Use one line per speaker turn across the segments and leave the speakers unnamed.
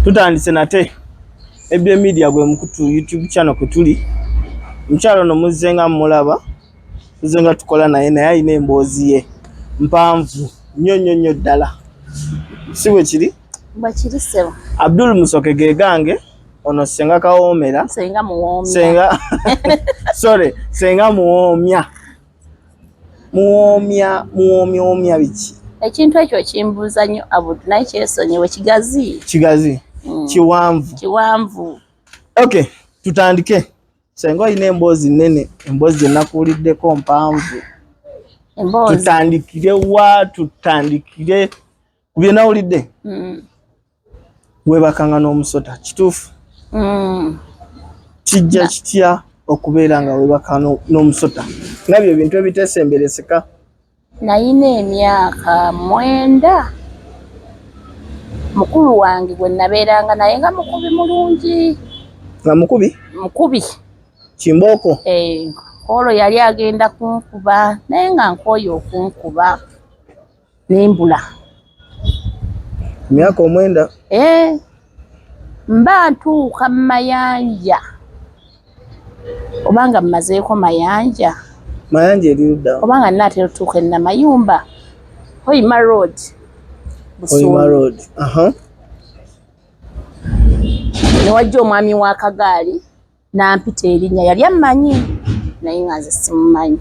Tutandise nate ebye media gwe mukutu YouTube channel kutuli mchalo no muzenga mulaba muzenga tukola naye ayina emboozi ye mpanvu nnyo ddala siwe kiri
bakiri sebo
Abdul Musoke gegange ono senga kaomera
senga muwomya
senga sorry senga muwomya biki
ekintu ekyo kimbuuza nnyo Abudu naye kyesonyiwe kigazi
kiwanvu okay tutandike senga ine emboozi nene emboozi nakuliddeko mpanvu tutandikire kubye nawulidde webakanga n'omusota kituufu kijja kitya okubeera nga webakanga n'omusota ngabyo ebintu ebiteesembereseka
nayina emyaka 9 mukulu wange gwe nabeeranga naye nga mukubi mulungi
nga mukubi kimbooko
Kolo yali agenda kunkuba naye nga nkooye okunkuba nembula
myaka 9
mba ntuuka mu mayanja obanga mmazeeko mayanja
erudda
obanga nnaatera otuuka e Namayumba Hoima Road newajja omwami wa Kagaali nampita erinnya yali ammanyi naye nga nze simumanyi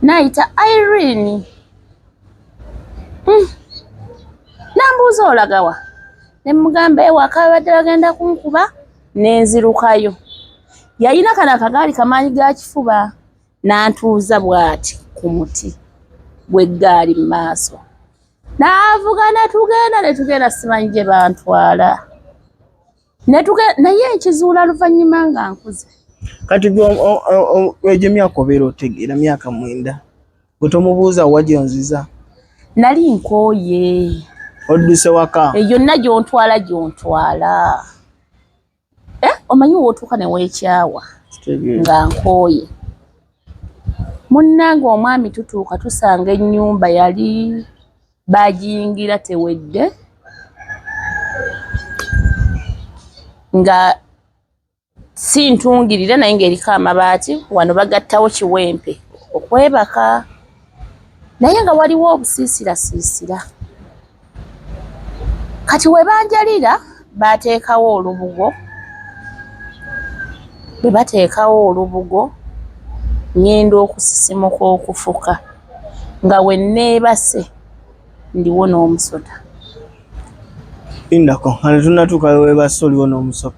nayita Irene nambuuza olagawa ne mugamba ewaka badde bagenda kunkuba nenzirukayo yalina kana akagaali kamaanyi ga kifuba nantuuza bw'ati ku muti gw'eggaali mu maaso naavuga netugenda simanyi gye bantwala naye nkizuula luvannyuma nga nkuze
kati egyo myaka obeera otegeera myaka 9 gwe tomubuuza wagyonziza
nali nkooye
odduse waka
yonna gyontwala omanyi wootuuka ne weekyawa nga nkooye munnange omwami tutuuka tusanga ennyumba yali bagiyingira tewedde nga si ntungirire naye ng'eriko amabaati wano bagattawo kiwempe okwebaka naye nga waliwo obusiisirasiisira kati we banjalira bateekawo olubugo bwe bateekawo olubugo ngenda okusisimuka okufuka nga we neebase ndiwo n'omusota
indako ane tunatuuka webase oliwo n'omusota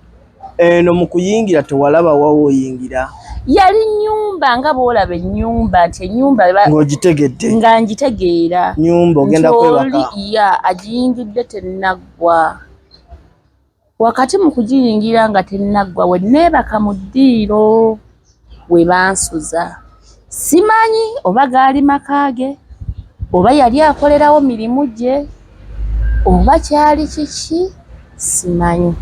eno mu kuyingira tewalaba wawo oyingira
yali nnyumba nga bw'olaba ennyumba nti ennyumba
ng'ogitegedde
nga ngitegeera
nnyumba ogenda kwebaka
agiyingidde tennaggwa wakati mu kugiyingira nga tennaggwa we neebaka mu ddiiro we bansuza simanyi oba gaali maka ge oba yali akolerawo mirimu gye oba kyali kiki simanyi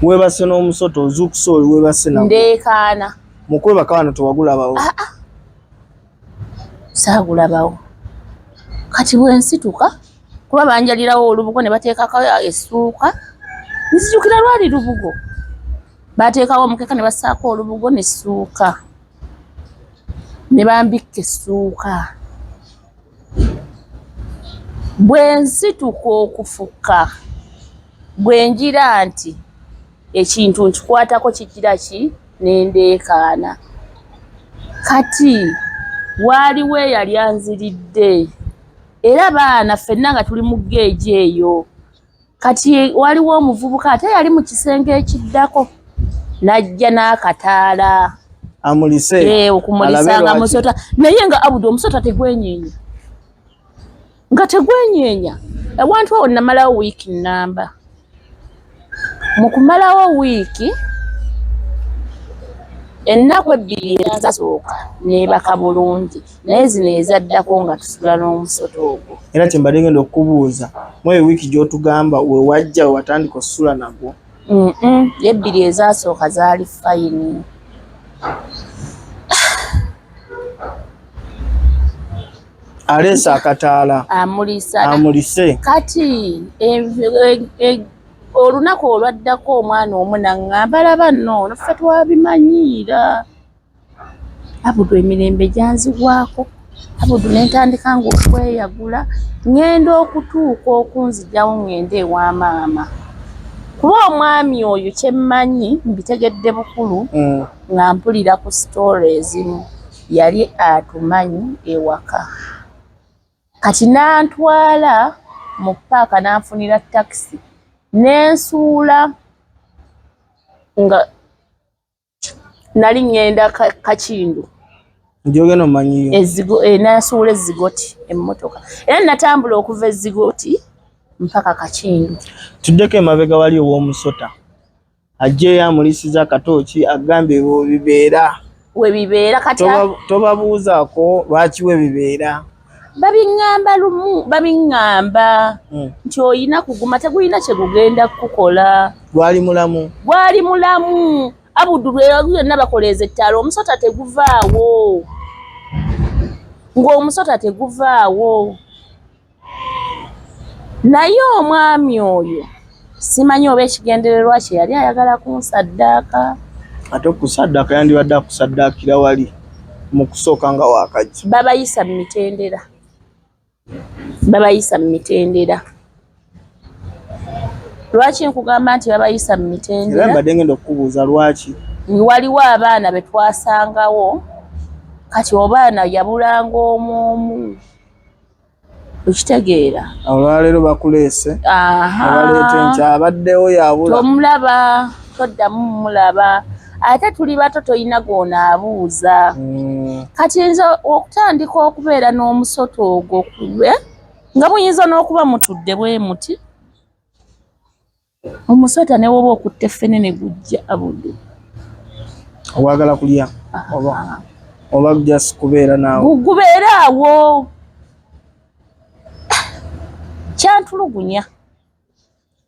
webase n'omusota ozuukusa oli webase nawo
ndeekaana
mu kwebaka wano tewagulabawo
saagulabawo kati bwensituka kuba banjalirawo olubugo ne bateekako essuuka nzijukira lwali lubugo bateekawo omukeeka ne bassaako olubugo n'essuuka ne bambikka essuuka bwensituka okufuka bwenjira nti ekintu nkikwatako kigira ki nendeekaana kati waaliwo eyali anziridde era baana ffenna nga tuli mu geeji eyo kati waliwo omuvubuka ate yali mu kisenge ekiddako najja n'akataala
amulise
okumulisa nga musota naye nga Abudu omusota tegwenyeenya ewantu awo namalawo wiiki nnamba mu kumalawo wiiki ennaku 2 ezasooka neebaka bulungi naye zino ezaddako nga tusula n'omusota ogwo
era kyembadde ngenda okubuuza mweyo wiiki gy'otugamba we wajja we watandika osusula nagwo
2 ezasooka zaali fayini
aleesa akataala
amulisa
amulise
kati olunaku olwaddako omwana omu naŋŋamba laba nno naffe twabimanyiira. Abudu emirembe gyanzigwako. Abudu ne ntandika ng'okweyagula ŋŋenda okutuuka okunzigyawo ŋŋende ewa maama. Kuba omwami oyo kye mmanyi mbitegedde bukulu nga mpulira ku sitoole ezimu yali atumanyi ewaka. Kati n'antwala mu paaka n'anfunira takisi n'ensuula nga nali ŋŋenda Kakindu.
Njogeno omanyiyo.
N'ansuula Ezzigoti emmotoka. Era natambula okuva Ezzigoti mpaka Kakindu.
Tuddeko emabega wali ow'omusota. Ajjeyo amulisiza akatooki agambye bibeera.
We bibeera kati
tobabuuzaako lwaki we bibeera.
Babiŋŋamba lumu babiŋŋamba nti oyina kuguma tegulina kye gugenda kukola.
Gwali mulamu.
Gwali mulamu. Abudu lwena bakoleeza ettaala omusota teguvaawo. Ng'omusota teguvaawo. Naye omwami oyo simanyi oba ekigendererwa kye yali ayagala kunsaddaaka. Ate
okusaddaaka yandibadde akusaddaakira wali mu kusooka nga waakajja.
Babayisa mu mitendera. Babayisa mu mitendera. Lwaki nkugamba nti babayisa mu mitendera?
Era mbadde ngenda okukubuuza lwaki.
Waliwo abaana be twasangawo kati obaana yabulanga omu. Okitegeera.
Olwaleero bakuleese. Abaleeta enkya abaddewo yabula.
Tomulaba, toddamu mulaba. Ate tuli bato toyina gw'onaabuuza. Kati nze okutandika okubeera n'omusota ogwo nga muyinza n'okuba mutudde bwe muti. Omusota ne woba okutte ffene ne gujja Abudu.
Owagala kulya oba just kubeera naawe?
Gubeera awo. Kyantulugunya.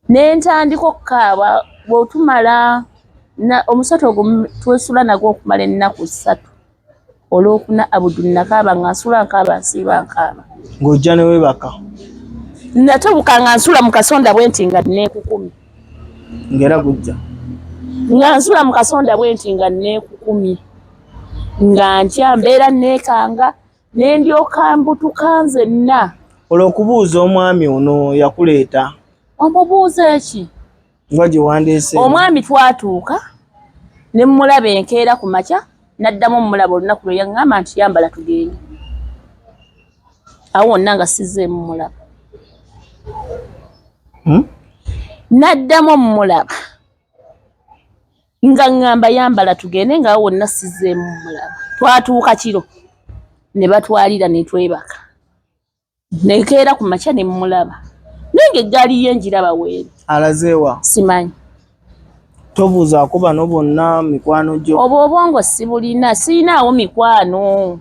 Ne ntandika okukaaba bw'otumala omusota ogwo twesula nagwo okumala ennaku 3. Olwokuna Abudu nakaaba nga nsula nkaaba nsiiba nkaaba.
Ng'ojja ne weebaka?
Natobuka nga nsula mu kasonda bwenti nga neekukumi.
Ng'era gujja?
Nga nsula mu kasonda bwenti nga neekukumi. Nga ntya mbeera neekanga ne ndyoka mbutuka nzenna.
Olw'okubuuza omwami ono yakuleeta?
Omubuuza eki?
Nga gye wandeese?
Omwami twatuuka ne mmulaba enkeera ku makya n'addamu mmulaba olunaku lwe yaŋŋamba nti yambala tugende. Awo wonna nga sizzeemu mmulaba. N'addamu mmulaba nga ŋŋamba yambala tugende nga awo wonna sizzeemu mmulaba. Twatuuka kiro ne batwalira ne twebaka. Nenkeera ku makya ne mmulaba. Nenge eggaali ye njiraba weeri.
Alazeewa?
Simanyi.
Tobuuzaako bano bonna mikwano gyo?
Obwo obwongo sibulina, siinaawo mikwano.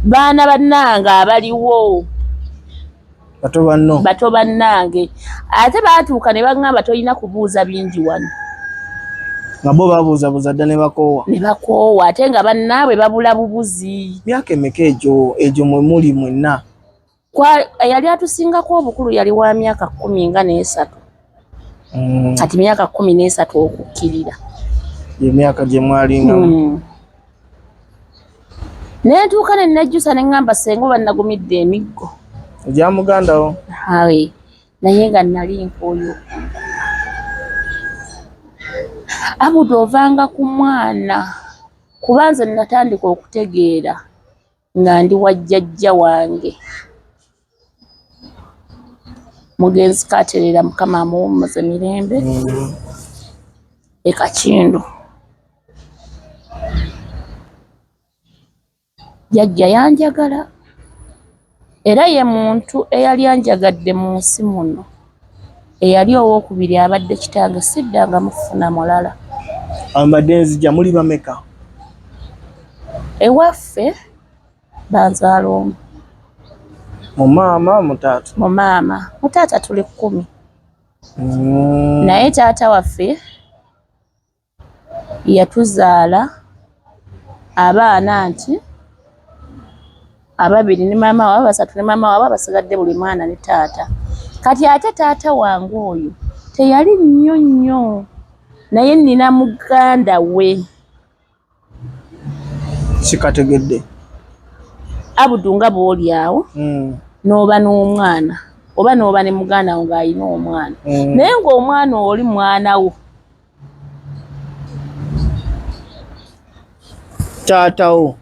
Baana bannange abaliwo.
Bato banno?
Bato bannange. Ate baatuuka ne baŋŋamba tolina kubuuza bingi wano.
Nga bo babuuzabuuza dda ne bakoowa? Ne
bakoowa ate nga bannaabwe babula bubuzi.
Myaka emeka egyo mwe muli mwenna?
Yali atusingako obukulu yali wa myaka 13. Kati myaka 13 okukkirira.
Ye myaka gye mwalingamu.
Nentuuka ne najjusa ne ŋŋamba senga oba nagumidde emiggo.
Ogya mugandawo?
Hawe naye nga nali nkooyo. Abudu ovanga ku mwana kuba nze natandika okutegeera nga ndi wa jjajja wange. Mugenzi Katerera Mukama amuwummuze mirembe e Kakindu. Jjajja yanjagala era ye muntu eyali anjagadde mu nsi muno. Eyali owookubiri abadde kitange siddanga mufuna mulala.
Ambadde nzija muli bameka?
Ewaffe banzaala omu.
Mu maama mu taata?
Mu maama. Mu taata tuli 10. Naye taata waffe yatuzaala abaana nti 2 ne maama wa 3 ne maama wa basigadde buli mwana ne taata. kati ate taata wange oyo teyali nnyo naye nina muganda we
sikategedde
Abudu nga bw'oli awo n'oba n'omwana oba n'oba ne muganda wo ng'alina omwana naye ng'omwana oli mwana wo
taata wo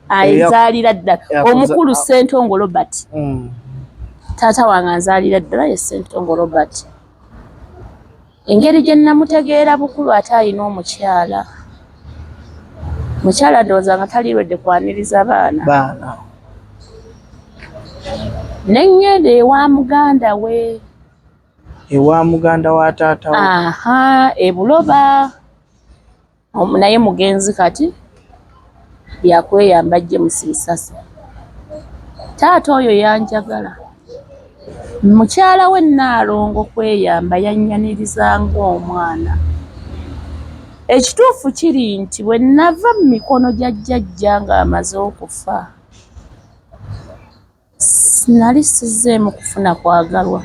ayezaalira ddala omukulu Ssentongo Robert taata wange azaalira ddala ye Ssentongo Robert engeri gye namutegeera bukulu ate alina omukyala ndowooza nga taliiredde kwaniriza baana neŋŋenda ewa muganda we
ewa muganda wa taata wo
ebuloba naye mugenzi kati byakweyamba ajje Musirisasa taata oyo yanjagala mukyala we Naalongo kweyamba yannyaniriza ng'omwana ekituufu kiri nti bwe nava mu mikono gya jjajja ng'amaze okufa sinali sizzeemu kufuna kwagalwa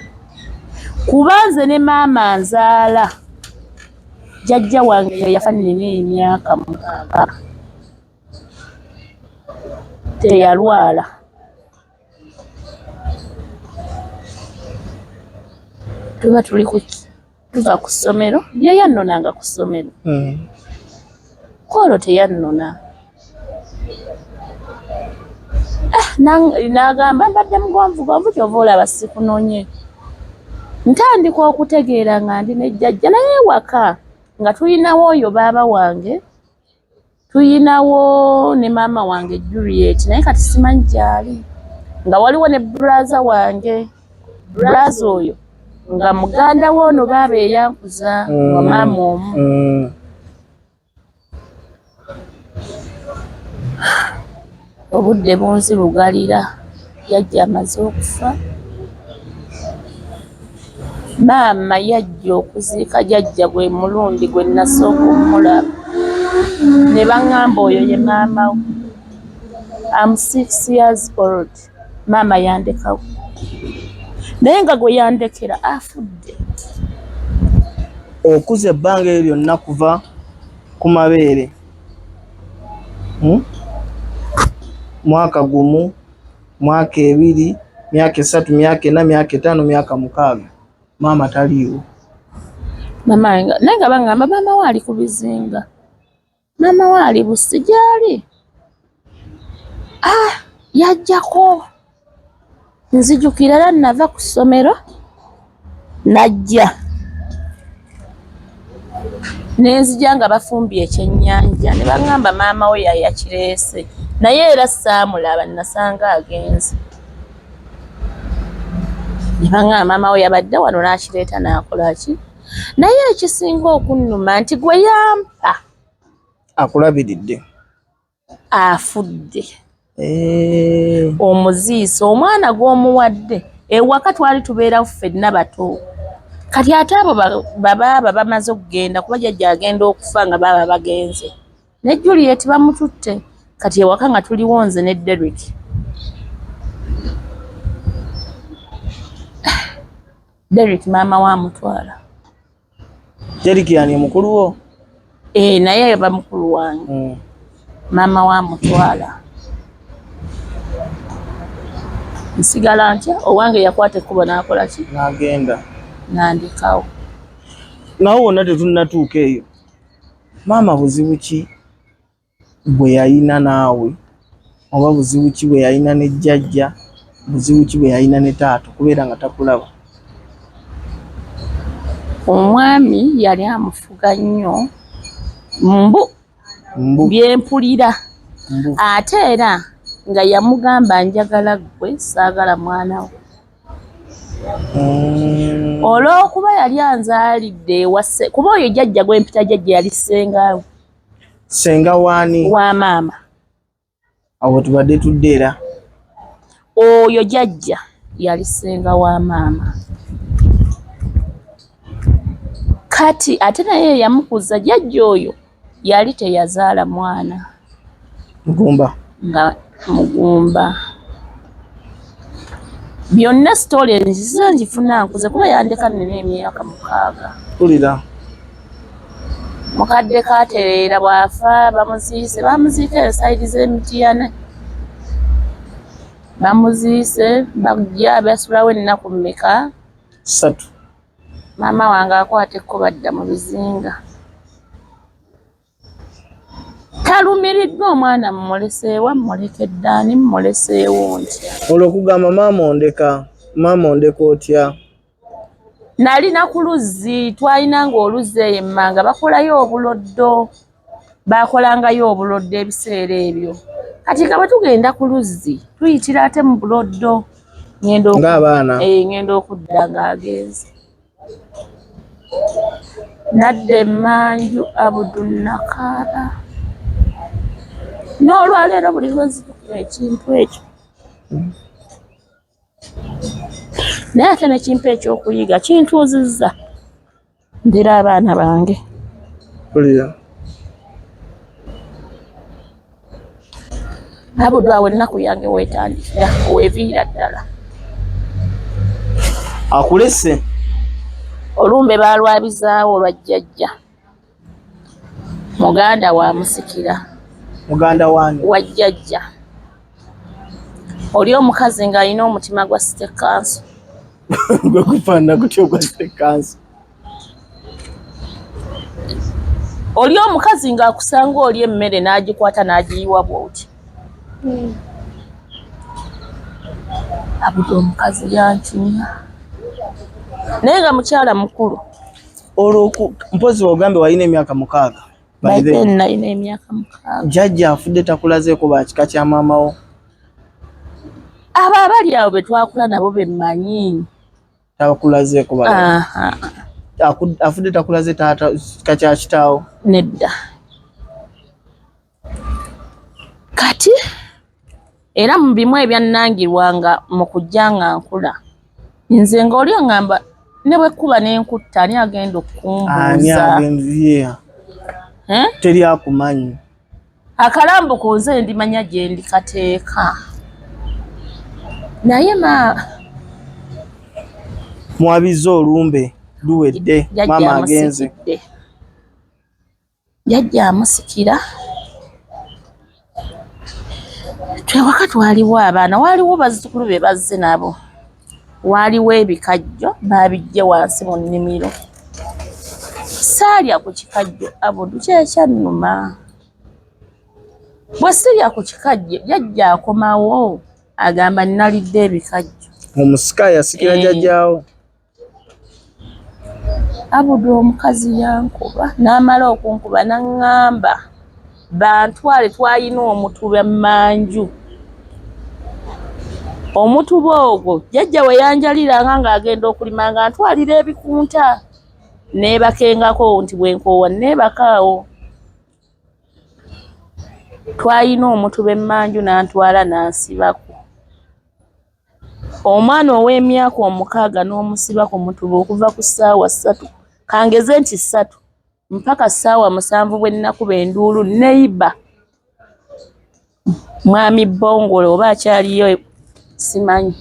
kuba nze ne maama nzaala jjajja wange yafa nina emyaka 6 teyalwala tuba tuva ku ssomero yeyannonanga ku ssomero kwolwo teyannona n'agamba mbadde mugonvugonvu kyova olaba sikunonye ntandika okutegeera nga ndi ne jjajja naye ewaka nga tuyinawo oyo baaba wange tuyinawo ne maama wange Juliet naye kati simanyi gyali nga waliwo ne brother wange brother oyo nga muganda we ono baaba eyankuza wa maama omu obudde bunzirugalira yajja amaze okufa maama yajja okuziika jjajja gwe mulundi gwe nasooka omulaba ne baŋŋamba oyo ye maama we am 6 years old maama yandekawo naye nga gwe yandekera afudde
okuza ebbanga eryo lyonna kuva ku mabeere mwaka gumu mwaka 2 myaka 3 myaka 4 myaka 5 myaka 6 maama taliiwo
naye nga baŋŋamba maama we ali ku bizinga maama we ali Bussi gyali yajjako nzijukira era nava ku ssomero najja nenzija nga bafumbye ekyennyanja ne baŋŋamba maama we yakireese naye era saamulaba nasanga agenze ne baŋŋamba maama we yabadde wano n'akireeta n'akolaki naye ekisinga okunnuma nti gwe yampa
akulabiridde
afudde omuziiso omwana gw'omuwadde ewaka twali tubeerawo ffenna bato kati ate abo babaaba bamaze okugenda kuba jjajja agenda okufa nga baaba bagenze ne Juliet bamututte kati ewaka nga tuliwo nze ne Derrick maama wa mutwala
Derrick yani mukulu wo
naye yaba mukulu wange maama wa mutwala nsigala ntya owange yakwata ekkubo n'akola ki
n'agenda
nandikawo
nawe wonna tetunnatuuka eyo maama buzibu ki bwe yalina naawe oba buzibu ki bwe yalina ne jjajja buzibu ki bwe yalina ne taata kubeera nga takulaba
omwami yali amufuga nnyo mbu byempulira ate era nga yamugamba njagala gwe saagala mwana we olw'okuba yali anzaalidde ewase kuba oyo jjajja gwempita jjajja yali ssengawe
senga waani
wa maama
awo tubadde tudde era
oyo jjajja yali ssenga wa maama kati ate naye yamukuza jjajja oyo yali teyazaala mwana
mugumba
nga mugumba byonna story nziza njifuna nkuze kuba yandeka nina emyaka 6.
Pulira.
Mukadde katereera bwafa bamuziika esaidi z'Emityana. Bamuziise bajja basulawo ennaku mmeka?
3.
Maama wange akwata ekkubo badda mu bizinga. Talumiriddwa omwana mumuleseewa mmulekedde ani mumuleseewo ntya.
Olw'okugamba maama ondeka otya?
Nalina ku luzzi twalinanga oluzzi eyo emmanga bakolayo obuloddo. Bakolangayo obuloddo ebiseera ebyo. Kati nga bwe tugenda ku luzzi tuyitira ate mu buloddo.
Ng'abaana.
Ngenda okudda ng'agenze. Nadde Manju Abudunakara. N'olwaleero buli lwezijukira ekintu ekyo. Naye ate n'ekimpa ekyokuyiga kintuuzizza. Ndera abaana bange.
Pulira.
Abudu awo ennaku yange weetandikira weeviira ddala.
Akulese?
Olumbe baalwabizaawo olwa jjajja. Muganda wa Musikira.
Muganda wani?
Wa jjajja. Oli omukazi ng'alina omutima gwa sitekanso.
Gwe kufaanana gutya ogwa sitekanso?
Oli omukazi ng'akusanga oli emmere n'agikwata n'agiyiwa bw'oti. Abudu omukazi yankinya. Naye nga mukyala mukulu.
Mpozi ogambe walina emyaka 6.
Baite nalina emyaka 6.
Jjajja afudde takulazeeko ba kika kya maama wo?
Abo abali awo be twakula nabo be mmanyi.
Takulazeeko bala? Afudde takulaze taata kika kya kitaawo?
Nedda. Kati era mu bimu ebyannangirwanga mu kujja nga nkula. Nze ng'oli oŋŋamba ne bwe kuba n'enkutta ani agenda okukumbuuza?
Ani agenda? Teri akumanyi.
Akalambu ku nze ndimanya gye ndikateeka. Naye
mwabiza olumbe luwedde maama agenze.
Jjajja amusikira. Twewaka twaliwo abaana, waaliwo bazzukulu be bazze nabo. Waaliwo ebikajjo baabijje wansi mu nnimiro. Saalya ku kikajjo Abudu kyekyannuma. Bwe sirya ku kikajjo jjajja akomawo agamba nnalidde ebikajjo.
Omusika yasikira jjajjaawo?
Abudu omukazi yankuba n'amala okunkuba n'aŋŋamba bantwale twalina omutuba Manju. Omutuba ogwo jjajja we yanjaliranga ng'agenda okulima nga ntwalira ebikunta. Neebakengako nti bwenkoowa neebakaawo. Twalina omutuba Manju n'antwala n'ansibako. Omwana ow'emyaka 6 n'omusiba ku mutuba okuva ku ssaawa 3. Kangeze nti 3 mpaka ssaawa 7 bwe nnakuba enduulu neiba. Mwami Bongole oba akyaliyo simanyi.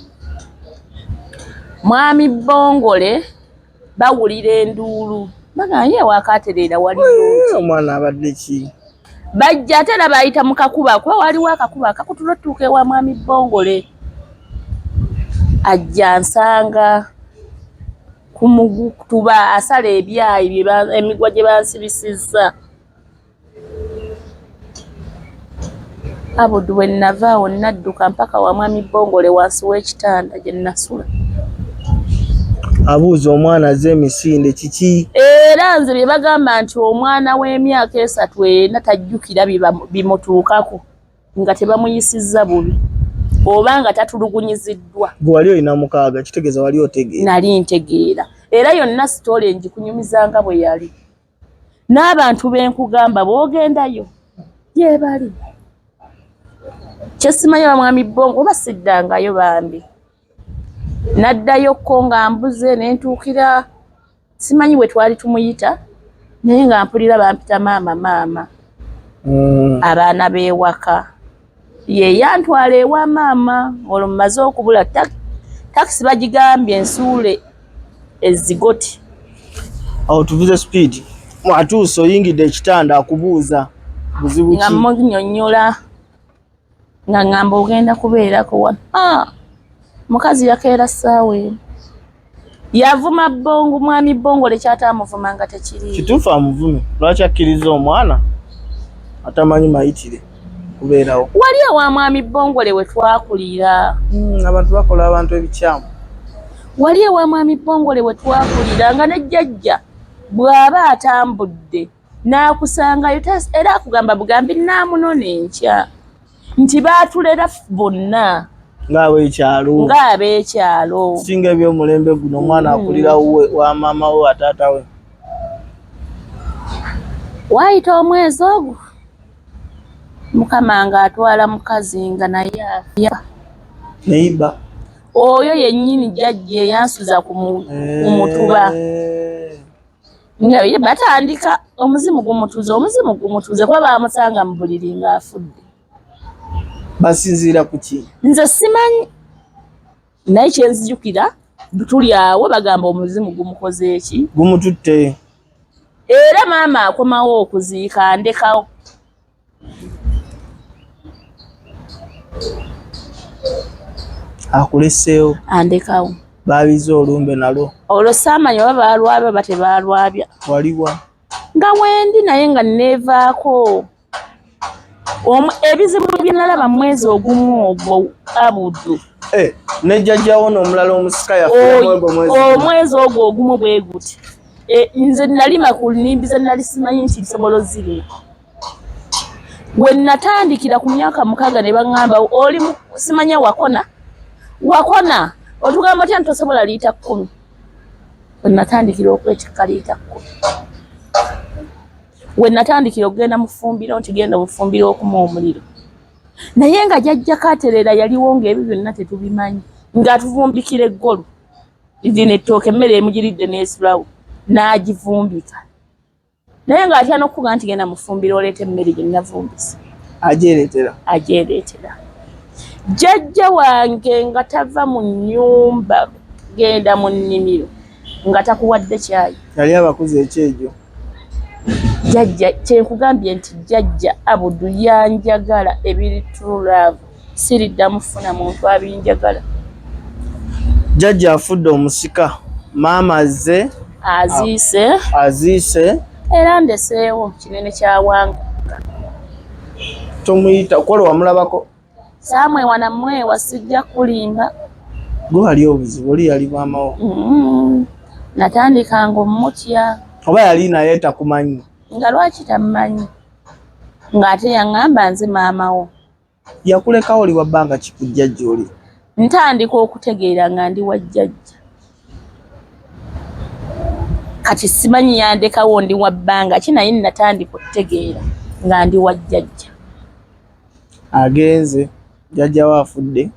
Mwami Bongole bawulira enduulu. Baganye wakatereera waliyo.
Omwana abadde ki?
Bajja ate era bayita mu kakuba kuba waliwo akakuba akakutula otuuka ewa Mwami Bongole. Ajja nsanga ku mugutuba asala ebyayi emigwa gye bansibisizza. Abudu bwe navaawo nadduka mpaka wa Mwami Bongole wansi w'ekitanda gye nasula.
Abuuza omwana azze emisinde kiki?
Era nze bye bagamba nti omwana w'emyaka 3 tajjukira bimutuukako nga tebamuyisizza bubi oba nga tatulugunyiziddwa.
Gwe wali olina 6 kitegeeza wali otegeera?
Nali ntegeera. Era yonna sitoole ngikunyumizanga bwe yali. N'abantu benkugamba boogendayo gye bali. Kyesimanyi wa Mwami Bongole oba siddangayo bambi. Naddayo ko nga mbuze ne ntuukira simanyi bwe twali tumuyita naye nga mpulira bampita maama. Abaana beewaka. Ye yantwala ewa maama olwo mmaze okubula taxi bagigambye ensuule ezigoti.
Awo tuvuze speed. Mwatuuso oyingidde ekitanda akubuuza buzibu ki?
Nga munnyonnyola nga ngamba ogenda kubeerako wano. Mukazi yakeera ssaawa eno. Yavuma Bongo, mwami Bongole kyatamuvuma nga tekiri.
Kituufu amuvume. Lwaki akkiriza omwana atamanyi mayitire kubeerawo?
Wali awa mwami Bongole we twakulira.
Abantu bakola abantu ebikyamu.
Wali awa mwami Bongole we twakulira nga ne jjajja bw'aba atambudde n'akusangayo era akugamba bugambi naamunona enkya nti baatulera bonna ng'ab'ekyalo.
Singa eby'omulembe guno omwana akulira wa maama we wa taata we.
Waayita omwezi ogwo Mukama ng'atwala mukazi nga naye afya.
Neiba
Oyo yennyini jjajja eyansuza ku mutuba. Nga batandika omuzimu gumutuuze kuba baamusanga mu buliri ng'afudde.
Basinziira ku ki?
Nze simanyi. Naye kyenzijukira tuli awo bagamba omuzimu gumukoze eki?
Gumututte.
Era maama akomawo okuziika andekawo.
Akuleseewo.
Andekawo.
Baabiza olumbe nalwo.
Olwo saamanya oba baalwabya oba tebaalwabya.
Waliwa?
Nga wendi naye nga neevaako. Ebizibu bye nalaba mwezi ogumu ogwo Abudu.
Ne jjajjawo n'omulala omusika yafunamu
omwezi ogwo ogumu bwe guti. Nze nalima ku nnimbi ze nali simanyi nti nsobola zirima. Bwe natandikira ku myaka 6 ne baŋŋamba oli simanya wakona otugamba otya ntosobola liita 10. Bwe natandikira okwetikka liita 10. Bwe natandikira okugenda mu ffumbiro nti genda mu ffumbiro okuma omuliro. Naye nga jjajja Katerera yaliwo ng'ebyo byonna tetubimanyi ng'atuvumbikira eggolu. Lino ettooke emmere emugiridde n'esulawo n'agivumbika. Naye ng'atya n'okuga nti genda mu ffumbiro oleeta emmere gye navumbise. Ajeereetera. Jjajja wange nga tava mu nnyumba genda mu nnimiro nga takuwadde kyayi.
Yali abakuze ekyejo.
Jjajja kyenkugambye nti jjajja Abudu yanjagala ebiri true love. Siriddamu funa muntu abinjagala.
Jjajja afudde omusika. Maama azze. Aziise.
Era ndeseewo kinene kya Wanga.
Tomuyita kwali wamulabako?
Saamwewa mwewa sijja kulimba.
Gwe wali obuzibu oli yali maamawo.
Natandikanga omutya.
Oba yali naye takumanyi?
Nga lwaki tamumanyi? Ng'ate yaŋŋamba nze maamawo.
Yakulekawo oli wa bbanga ki ku jjajja oli?
Ntandika okutegeera nga ndi wa jjajja. Kati simanyi yandekawo ndi wa bbanga ki naye natandika okutegeera nga ndi wa jjajja.
Agenze jjajja we afudde.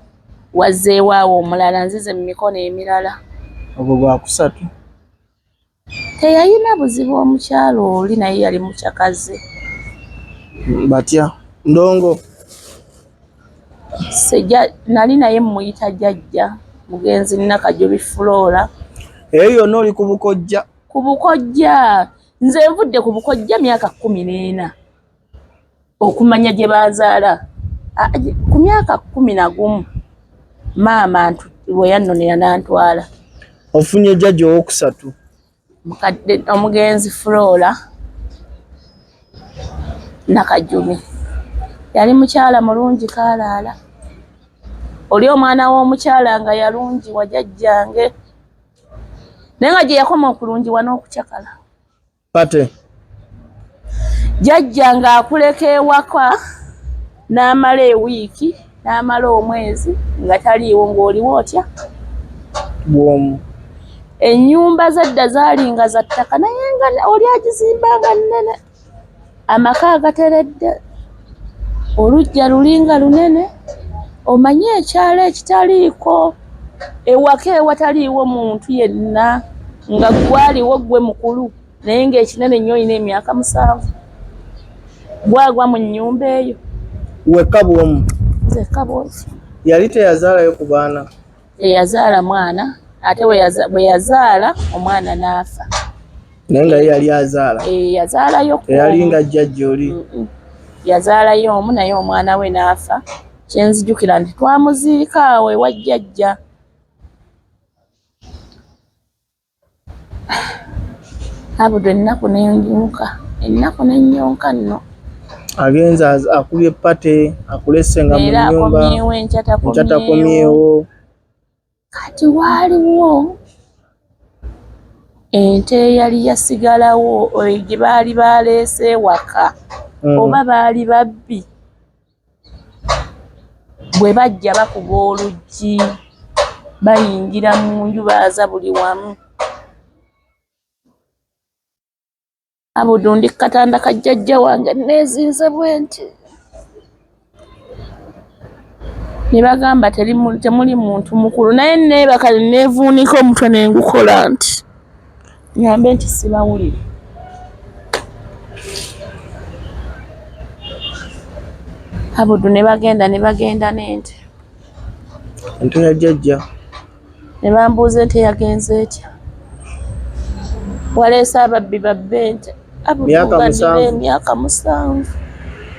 Wazzeewaawo omulala nzize mu mikono emirala.
Ogwo gwa kusatu.
Teyalina buzibu omukyalo oli naye yali mukyakaze.
Batya ndongo.
Nali naye muyita jjajja mugenzi Nakajobi Flora.
Eyo yonna oli ku bukojja?
Ku bukojja. Nze nvudde ku bukojja myaka 14 okumanya gye banzaala. Ku myaka 11 maama bwe yannonera n'antwala.
Ofunye jjajja ow'okusatu?
Mukadde omugenzi Flora Nakajobi. Yali mukyala mulungi kaalaala. Oli omwana w'omukyala nga yalungi wa jjajjange. Naye nga gye yakoma okulungiwa n'okucakala.
Pate.
Jjajja ng'akuleka ewaka n'amala ewiiki n'amala omwezi nga taliiwo ng'oliwo otya?
Bwomu.
Ennyumba zadda zaalinga za ttaka naye nga oli agizimbanga nnene. Amaka agateredde. Oluggya lulinga lunene. Omanye ekyalo ekitaliiko. Ewaka ewataliiwo muntu yenna nga gwaliwo gwe mukulu naye ng'ekinene nnyo olina emyaka 7. Gwagwa mu nnyumba eyo.
Wekka bwomu?
Nzekka bwomu.
Yali teyazaalayo ku baana?
teyazaala mwana ate bwe yazaala omwana n'afa.
Naye nga yali azaala?
Yazaalayo
teyali nga jjajja oli?
Yazaalayo omu naye omwana we n'afa. Kyenzijukira nti twamuziika awo ewa jjajja. Abudu ennaku n'ennyonka nno.
Agenza akubye pate akulese nga mu nnyumba enkyatakomyewo.
Kati waaliwo ente eyali yasigalawo gye baali baleese ewaka oba baali babbi. Bwe bajja bakuba oluggi bayingira mu nju baaza buli wamu. Abudu ndi katanda ka jjajja wange neezinze bwe nti. Ne bagamba temuli muntu mukulu naye neebaka neevuunika omutwe ne ngukola nti nyambe nti sibawulire. Abudu ne bagenda n'ente.
Ente ya jjajja?
Ne bambuuza ente yagenze etya. Waleese ababbi babbe ente. Abudu emyaka 7.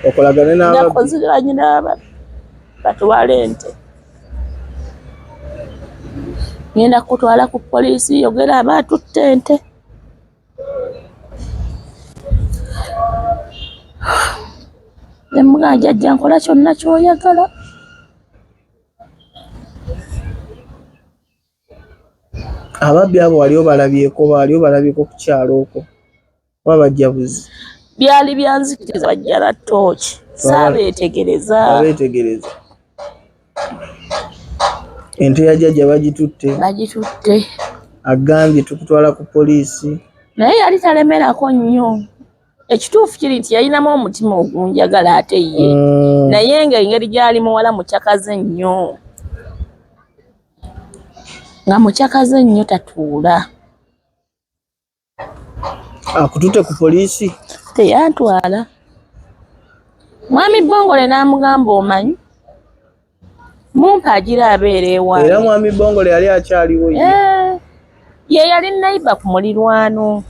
Okolagane n'ababbi?
Nakoziranye n'ababbi batwala ente. Ngenda kutwala ku poliisi yogera aba atutte ente. Nemuga jjajja nkola kyonna ky'oyagala.
Ababbi abo wali obalabyeko ku kyalo okwo oba bajja buzi?
Byali byanzikiriza bajja na ttooki saabeetegereza.
Ente ya jjajja bagitutte?
Bagitutte.
Agambye tukutwala ku poliisi.
Naye yali talemerako nnyo. Ekituufu kiri nti yalinamu omutima ogunjagala ate ye. Naye ng'engeri gy'ali muwala mukyakaze nnyo. Nga mukyakaze nnyo tatuula.
Akututte ku poliisi?
Teyantwala. Mwami Bongole n'amugamba omanyi mumpa agira abeera ewange.
Era mwami Bongole yali akyaliwo ye?
Ye yali nnayiba ku mulirwano.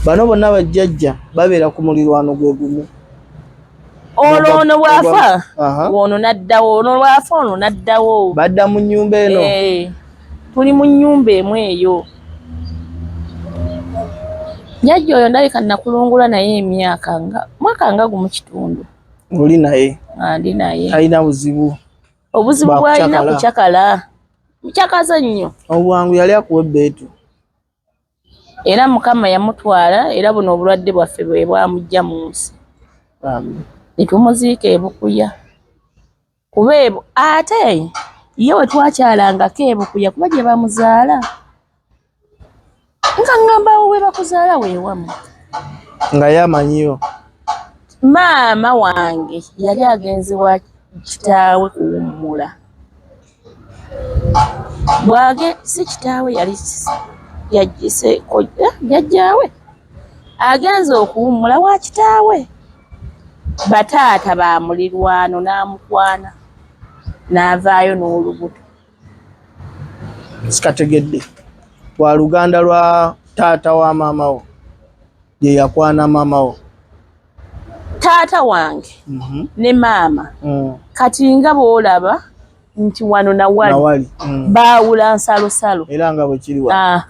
Bano bonna bajjajja babeera ku mulirwano gwe gumu?
Ono bwafa ono naddawo, ono lwafa ono naddawo.
Badda mu nnyumba eno?
Tuli mu nnyumba emu eyo. Jjajja oyo ndabika nakulungula naye emyaka mwaka nga gumu kitundu.
Oli naye?
Ndi naye.
Talina buzibu?
Obuzibu bw'alina kukyakala. Mukyakaze nnyo.
Obwangu yali akuwa ebbeetu?
Era Mukama yamutwala era buno obulwadde bwaffe bwe bwamujja mu nsi. Ne tumuziika e Bukuya. Kuba ate ye we twakyalangako e Bukuya kuba gye bamuzaala. Nga ngamba we bakuzaala weewamu.
Nga yamanyiyo?
Maama wange yali agenze wa kitaawe kuwummula. Si kitaawe yali yajjise jjajjaawe agenze okuwummula wa kitaawe. Bataata ba mulirwano n'amukwana n'avaayo n'olubuto.
Sikategedde wa luganda lwa taata wa maama wo ye yakwana maama wo?
Taata wange ne maama kati nga bw'olaba nti wano nawali baawula nsalosalo.
Era nga bwe kiri wano.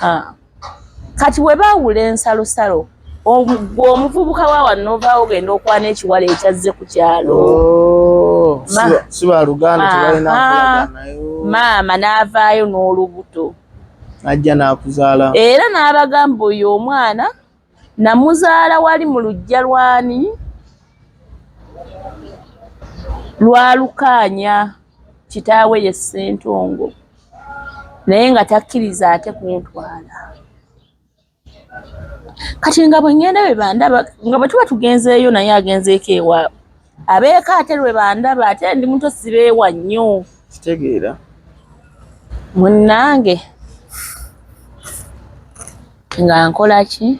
Kati bwe baawula ensalosalo omuvubuka wa wano n'ovaawo ogenda okwana ekiwala ekyazze ku kyalo.
Si ba luganda tebalina nkolagana nayo.
Maama n'avaayo n'olubuto.
Ajja n'akuzaala.
Era n'abagamba oyo omwana namuzaala wali mu luggya lwani? Lwa Lukaanya, kitaawe ye Ssentongo. Naye nga takkiriza ate kuntwala. Kati nga bwe ngenda bwe bandaba nga bwe tuba tugenzeeyo naye agenzeeko ewaabwe. Abeeka ate lwe bandaba ate ndi muto sibeewa nnyo.
Kitegeera.
Munnange nga nkola ki?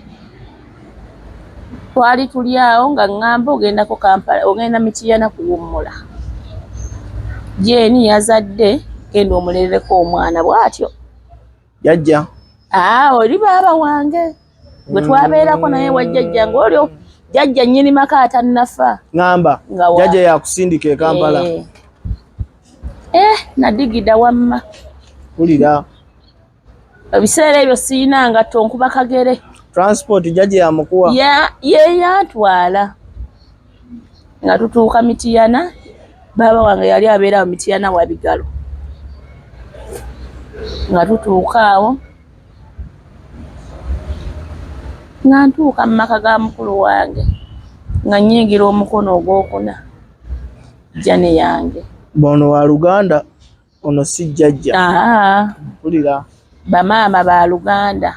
Twali tuli awo nga ngamba ogendako Kampala, ogenda Mityana kuwummula. Jeeni yazadde genda omulerereko omwana bw'atyo.
Jajja.
Oli baaba wange. Gwe twabeerako naye wa jjajja ng'olyo jjajja nnyini maka atannafa.
Ngamba jjajja yakusindika e Kampala.
Nadigida wamma.
Kulira.
Ebiseera ebyo siina ngatto nkuba kagere.
Transport jjajja yamukuwa.
Ye yantwala. Nga tutuuka Mityana. Baaba wange yali abeera mu Mityana wa Bigalo. Nga tutuuka awo. Nga ntuuka mu maka ga mukulu wange. Nga nnyingira omukono ogwokuna. Jane yange.
Bono wa Luganda, ono si jjajja. Kulira.
Bamaama ba Luganda.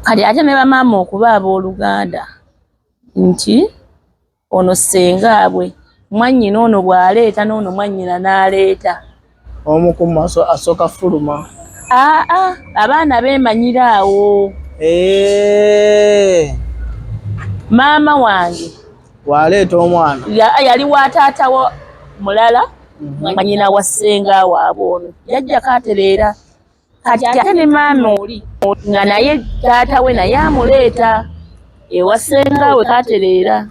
Kati ate ne bamaama okuba ab'Oluganda nti ono ssengaabwe mwannyina ono bw'aleeta n'ono mwannyina n'aleeta.
Omu ku maaso asooka fuluma.
Abaana beemanyira awo. Maama wange
waleeta omwana
yali wa taata wa mulala mwannyina wa ssenga waabwe ono yajja kaatereera. Kati ate ne maama oli nga naye taata we naye amuleeta ewa ssenga we kaatereera.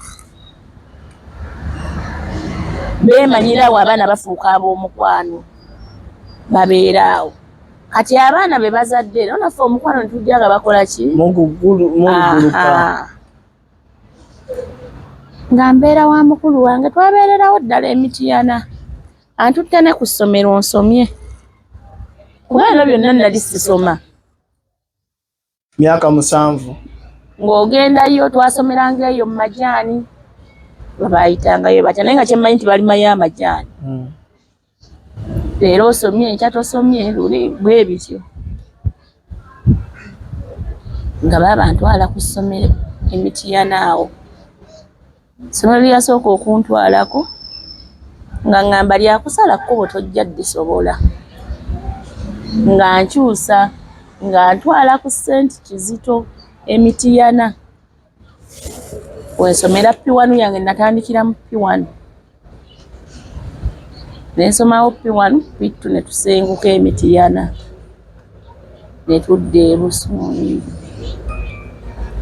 Beemanyira awo abaana bafuuka ab'omukwano babeera awo. Kati abaana be bazadde era naffe omukwano ne tujja nga bakola ki?
Muguluka.
Nga mbeera wa mukulu wange twabeererawo ddala e Mityana. Antutte ne ku ssomero nsomye. Kubanga byonna nali sisoma.
Myaka 7.
Ng'ogendayo twasomeranga eyo mu majaani. Babayitangayo batya naye nga kyemmanyi nti balimayo amajaani. Leero osomye enkya tosomye luli bwe bityo. Nga baba ntwala ku ssomero e Mityana awo. Essomero lyasooka okuntwalako nga ngamba lyakusala kkubo tojja ddisobola. Nga nkyusa nga ntwala ku St. Kizito e Mityana. Wensomera P1 yange natandikira mu P1. Nensomawo P1, P2 ne tusenguka e Mityana. Ne tudda e Busungu.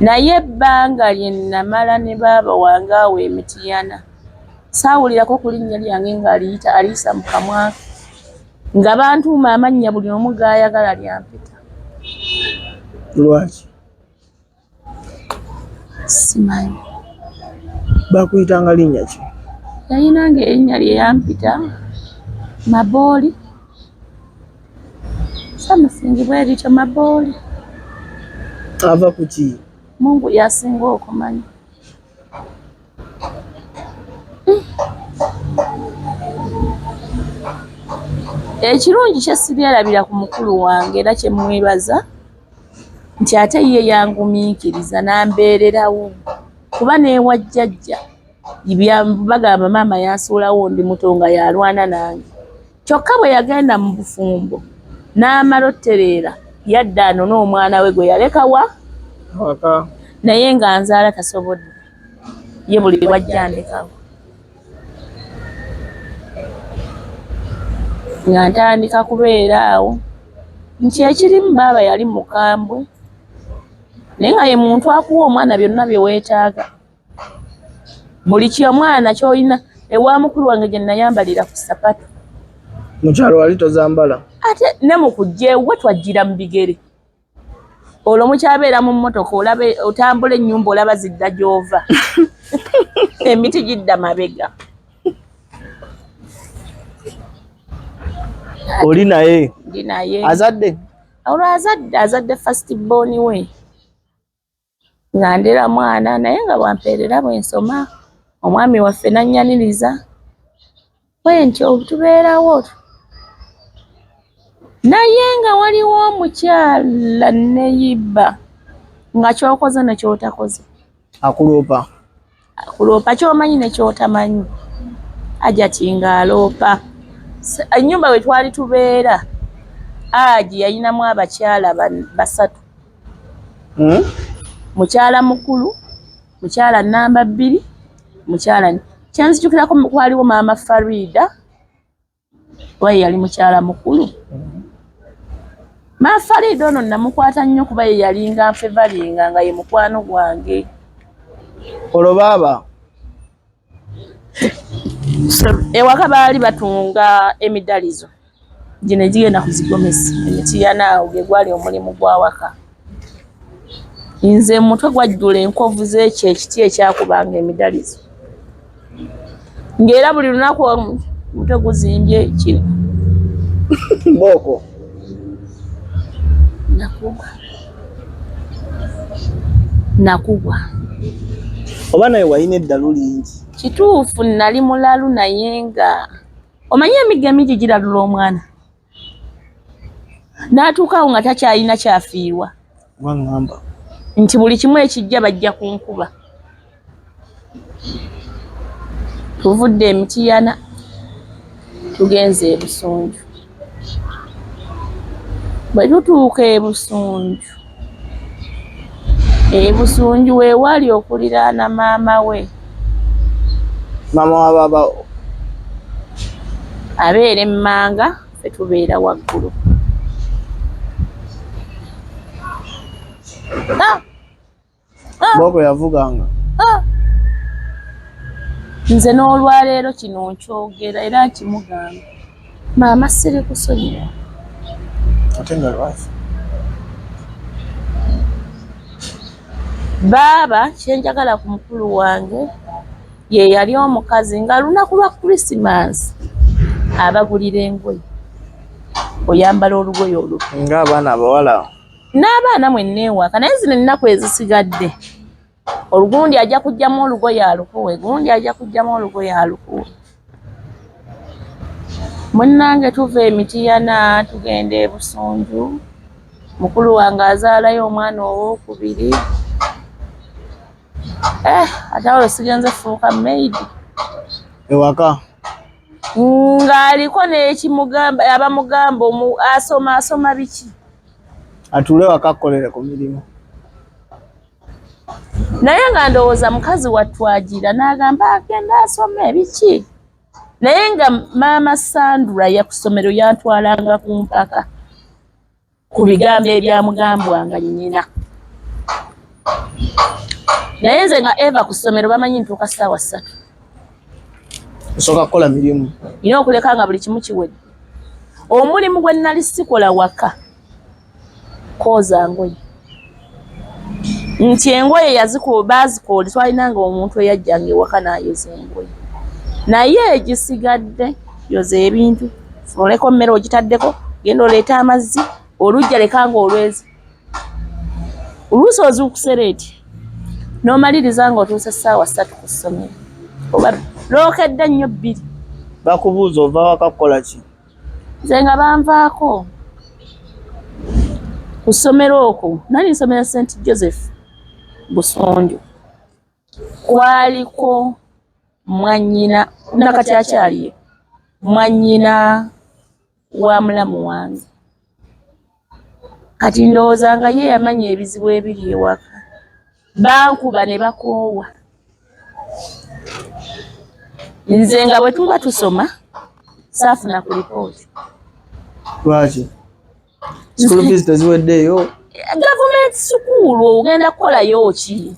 Naye ebbanga lye namala ne baaba wange awo e Mityana. Saawulirako ku linnya lyange nga aliisa mu kamwa. Nga bantuuma amannya buli omu gaayagala lyampita.
Lwaki?
Simanyi.
Bakuyitanga linnya ki?
Yayinanga erinnya lye yampita. Mabooli. Samusingi bwe lityo Mabooli.
Ava ku ki?
Mungu yasinga okumanya. Ekirungi kye sibyerabira ku mukulu wange era kye mwebaza nti ate ye yangumiikiriza n'ambeererawo kuba n'ewa jjajja bagamba maama yansuulawo ndi muto nga yalwana nange. Kyokka bwe yagenda mu bufumbo n'amala ottereera yadda anona omwana we gwe yalekawa naye nga nzaala tasobodde ye buli wajja ndekawo. Nga ntandika kubeera awo nti ekirimu baaba yali mukambwe naye nga ye muntu akuwa omwana byonna bye weetaaga. Buli ky'omwana ky'olina ewa mukulu wange gye nayambalira ku sapatu.
Mukyalo wali tozambala? Ate
ne mu kujja ewuwe twajjira mu bigere. Olwo mukyabeera mu mmotoka olabe otambula ennyumba olaba zidda gy'ova. Emiti gidda mabega.
Oli naye?
Ndi naye.
Azadde?
Olwo azadde first born we. Nga ndera mwana naye nga bwampeerera bwe nsoma. Omwami waffe n'annyaniriza. Bwe ntyo tubeerawo. Naye nga waliwo omukyala neyibba nga ky'okoze ne ky'otakoze.
Akuloopa?
Akuloopa ky'omanyi ne ky'otamanyi. Ajja tinga aloopa. Ennyumba we twali tubeera Aji yayinamu abakyala 3. Mukyala mukulu, mukyala namba 2, mukyala kyanzijukirako kwaliwo maama Farida kuba yali mukyala mukulu. Mafalida ono namukwata nnyo kuba ye yalinga nfevalinga nga ye mukwano gwange.
Olwo baaba
ewaka baali batunga emidalizo gino egigenda kuzigomesa emitiana awo gwe gwali omulimu gwa waka. Nze mutwe gwajjula enkovu z'ekyo ekiti ekyakubanga emidalizo ng'era buli lunaku mutwe guzimbye kino
mbooko
nakugwa
oba naye walina eddalu lingi.
kituufu nali mulalu naye nga omanyi emigga mingi giralula omwana n'atuukaawo nga takyalina kyafiirwa
waŋŋamba
nti buli kimu ekijja bajja kunkuba. Tuvudde emitiyana tugenze ebusunju. Bwe tutuuka ebusunju we wali okuliraana maama we.
Maama wa baaba
abeera emmanga ffe tubeera waggulu.
Mbooko yavuganga.
Nze n'olwaleero kino nkyogera era nkimugamba. Maama siri kusonyiwa.
Ate nga lwaki?
Baaba kyenjagala ku mukulu wange ye yali omukazi nga lunaku lwa Krismasi abagulira engoye. Oyambala olugoye olupya.
Ng'abaana abawala.
N'abaana mwenna ewaka naye zino ennaku ezisigadde. Olugundi ajja kujjamu olugoye alukuwe, gundi ajja kujjamu olugoye alukuwe. Munnange tuva emitiyana tugenda ebusunju. Mukulu wange azaalayo omwana owookubiri. Ate awo sigenze fuuka maidi.
Ewaka.
Ng'aliko n'ekimugamba abamugamba asoma biki.
Atuule waka akkolere ku mirimu.
Naye nga ndowooza mukazi watwagira n'agamba agenda asome biki. Naye nga maama Sandra ya ku ssomero yantwalanga ku mpaka ku bigambo ebyamugambwanga nnyina. Naye nze nga Eva ku ssomero bamanyi ntuuka ssaawa 3.
Osooka kukola mirimu.
Nina okuleka nga buli kimu kiwedde. Omulimu gwe nali sikola waka kooza ngoye. Nti engoye baazikoole twalinanga omuntu eyajjanga ewaka n'ayoza engoye. Naye egisigadde yoza ebintu. Oleko mmere ogitaddeko, genda oleeta amazzi, olujja lekanga olwezi. Oluusi ozuukusereeti. N'omaliriza nga otuuse ssaawa 3 ku ssomero. Oba lookedde nnyo 2.
Bakubuuza ova waka kukola ki?
Nze nga banvaako. Ku ssomero okwo nali nsomera St. Joseph Busonjo. Kwaliko mwannyina nakati akyaliyo mwannyina wa mulamu wange. Kati ndowooza nga ye yamanya ebizibu ebiri ewaka. Bankuba ne bakoowa. Nze nga bwe tuba tusoma saafuna ku lipooti.
Lwaki? School fees teziweddeeyo.
Government school ogenda kukolayo ki?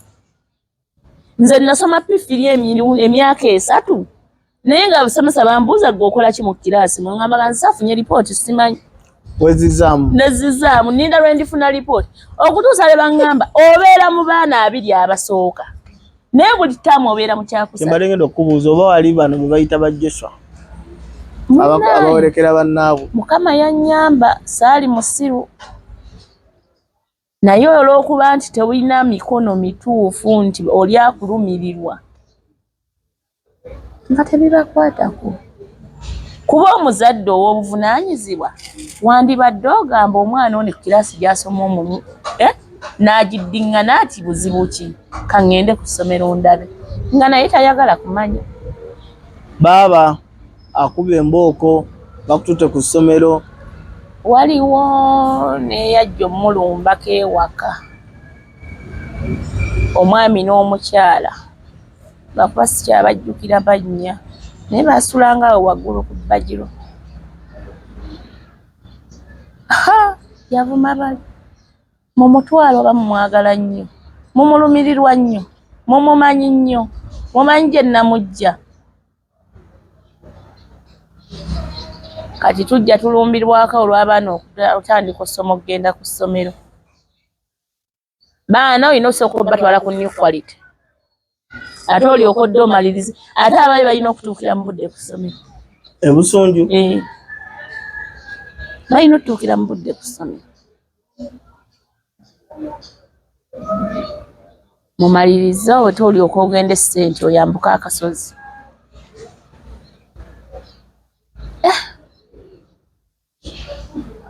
Nze nasoma pifiri emyaka 3 naye nga abasomesa bambuuza gwe okola ki mu kiraasi ngamba nga nsaafunye lipooti simanyi.
Wezizaamu?
Nezizaamu ninda lwe ndifuna lipooti. Okutuusa le baŋŋamba obeera mu baana 2 abasooka. Naye buli ttaamu obeera mu kyakusatu.
Kyembadde ngenda okubuuza oba wali bano be bayita ba Joshua abawerekera bannaabwe.
Mukama yannyamba saali musiru. Naye olw'okuba nti tewulina mikono mituufu nti oli akulumirirwa nga tebibakwatako. Kuba omuzadde ow'obuvunaanyizibwa wandibadde ogamba omwana ono kiraasi gy'asoma omumu n'agiddiŋŋana ati buzibu ki ka ŋŋende ku ssomero ndabe nga naye tayagala kumanya.
Baaba akuba embooko bakututte ku ssomero.
Waliwo n'eyajja omulumbako ewaka omwami n'omukyala bakuba sikyabajjukira bannya naye baasulanga awo waggulu ku bbagiro. yavuma bali mumutwalo bamwagala nnyo mumulumirirwa nnyo mumumanyi nnyo mumanyi gye namujja kati tujja tulumbirwako olw'abaana okutandika osoma okugenda ku ssomero baana olina osooka batwala ku new quality ate olyoka odde omalirize ate abaali balina okutuukira mu budde ku ssomero
ebusunju
balina okutuukira mu budde ku ssomero mumalirize ote olyoka ogenda essente oyambuka akasozi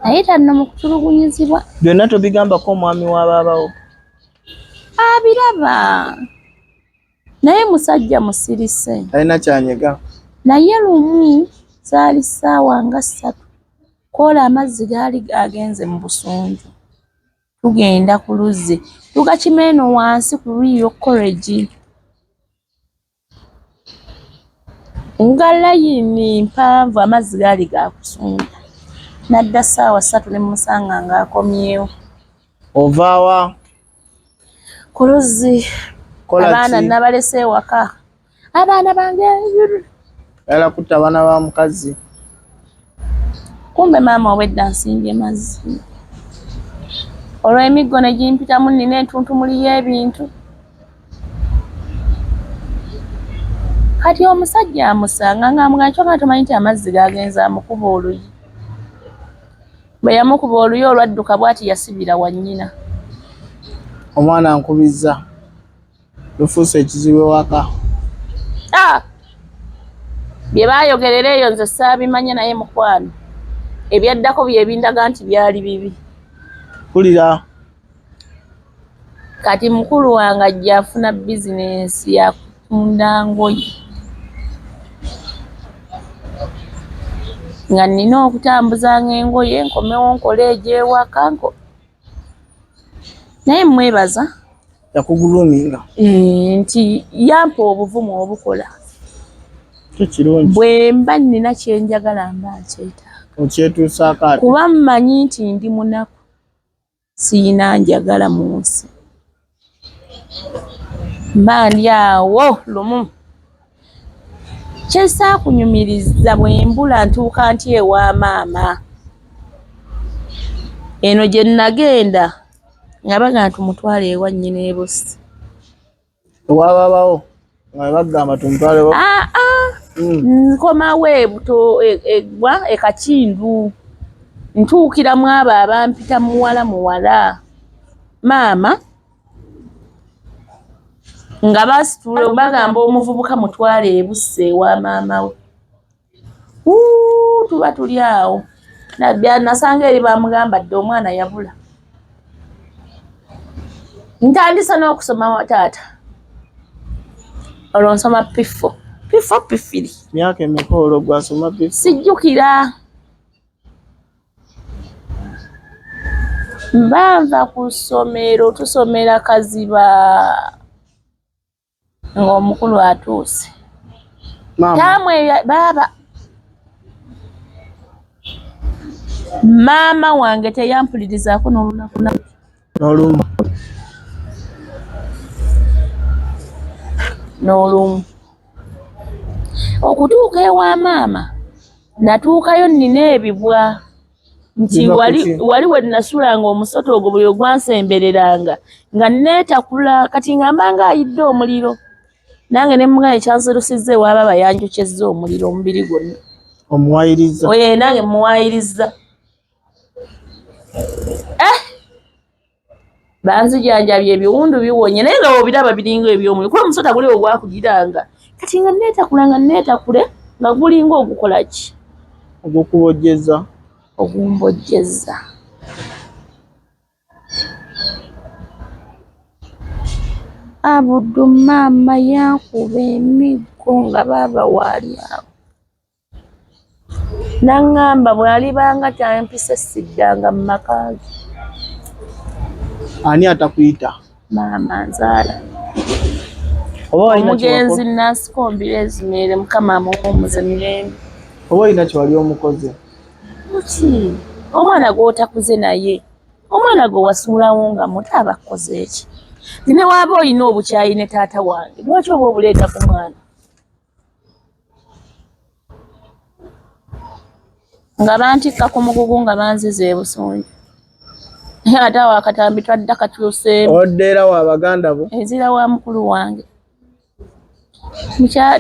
naye tanno mu kutulugunyizibwa
byonna tobigambako omwami w'abaabawo
abiraba naye musajja musirise
alina kyanyega
naye lumu zaali ssaawa nga 3 koola amazzi gaali agenze mu busunju tugenda ku luzzi tugakima eno wansi ku Royal College nga layini mpanvu amazzi gaali gakusunda nadda ssaawa 3 ne musanga ng'akomyewo
ovaawa
ku luzzi abaana nabalese ewaka abaana bange
era kutta abaana ba mukazi
kumbe maama obwedda nsimbye mazzi olw'emiggo ne gimpitamu nina entuntumuli y'ebintu kati omusajja amusanga ng'amugamba kyokka tomanyi nti amazzi gagenza amukuba oluyi bwe yamukuba oluyi olwadduka bw'ati yasibira wa nnyina
omwana ankubizza lufuuse ekizibu ewaka
bye baayogerera eyo nze saabimanya naye mukwano ebyaddako bye bindaga nti byali bibi
kulira
kati mukulu wange ajja afuna bizinensi ya kutunda ngoye nga nina okutambuzanga engoye nkomewo nkole egy'ewaka naye mwebaza
yakuguluminga
nti yampa obuvumu obukola
tekirungi
bwe mba nina kyenjagala mba nkyetaaga
okyetuusaako ati
kuba mmanyi nti ndi munaku siyina njagala mu nsi mba ndi awo lumu kyesaakunyumiriza bwe mbula ntuuka nti ewa maama eno gye nagenda nga baga tumutwale ewa nnyina ebusi
ewabaabawo nga bagamba tumutwale
nkomawo ebuto egwa ekakindu ntuukiramu abo abampita muwala maama nga basitula bagamba omuvubuka mutwale ebusse ewa maama we tuba tuli awo nasanga eri bamugamba dde omwana yabula ntandisa n'okusoma taata olwo nsoma pifiri
myaka emeka olwo gwasoma pifo
sijjukira mbanva ku ssomero tusomera Kaziba ng'omukulu atuuse tamwe baaba maama wange teyampulirizaako n'olunaku n'olumu okutuuka ewa maama natuukayo nina ebibwa nti wali we nasulanga omusota ogwo buli ogwansembereranga nga neetakula kati nga mbanga ayidde omuliro nange ne mugana ekyanzirusizza ewaaba bayanjokyezza omuliro omubiri gwonna
omuwayiriza
oye nange muwayiriza banzijanjabye ebiwundu biwonye naye nga obiraba biringa ebyomuliro kuba omusota guli ogwakugiranga kati nga neetakule nga gulinga ogukola ki ogumbojjeza Abuddu maama yankuba emiggo nga baaba waali awo naŋŋamba bw'alibanga tampise siddanga mu maka ge
ani atakuyita
maama nzaala omugenzi nansikombira ezimere mukama amuwummuze mirembe
oba olina kyewali omukozi
muki omwana gw'otakuze naye omwana gwe wasuulawo nga muto aba akoze eki ne waaba olina obukyayi ne taata wange lwaki oba obuleeta ku mwana nga bantikka ku mugugu nga banziza ebusunju ate awo akatambi twadda kakyuseemu
oddeera wa baganda bo
enzira wa mukulu wange